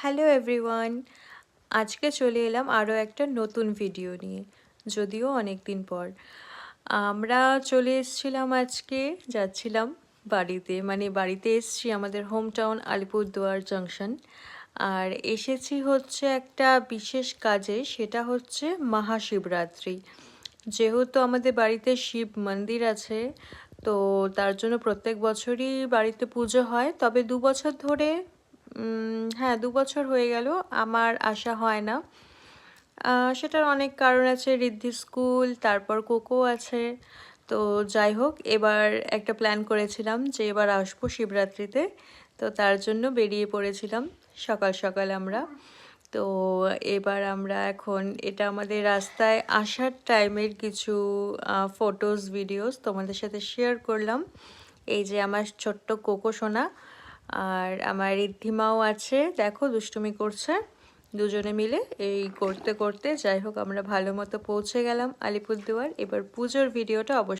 Hello everyone, আজকে চলে এলাম আরও একটা নতুন ভিডিও নিয়ে। যদিও অনেক দিন পর আমরা চলে এসেছিলাম, আজকে যাচ্ছিলাম বাড়িতে এসেছি আমাদের হোম টাউন আলিপুরদুয়ার জাংশন। আর এসেছি হচ্ছে একটা বিশেষ কাজে, সেটা হচ্ছে মহাশিবরাত্রি। যেহেতু আমাদের বাড়িতে শিব মন্দির আছে, তো তার জন্য প্রত্যেক বছরই বাড়িতে পুজো হয়। তবে 2 বছর ধরে, হ্যাঁ 2 বছর হয়ে গেল আমার আসা হয় না। সেটার অনেক কারণ আছে, ঋদ্ধি স্কুল, তারপর কোকো আছে। তো যাই হোক, এবার একটা প্ল্যান করেছিলাম যে এবার আসবো শিবরাত্রিতে। তো তার জন্য বেরিয়ে পড়েছিলাম সকাল সকাল আমরা। তো এবার আমরা এখন এটা আমাদের রাস্তায় আসার টাইমের কিছু ফটোস ভিডিওস তোমাদের সাথে শেয়ার করলাম। এই যে আমার ছোট্ট কোকো সোনা, আর আমার ঋদ্ধিমাও আছে, দেখো দুষ্টুমি করছে। দুজনে মিলে এই করতে করতে যাই হোক আমরা ভালো মতো পৌঁছে গেলাম আলিপুরদুয়ার। এবার পুজোর ভিডিওটা অবশ্যই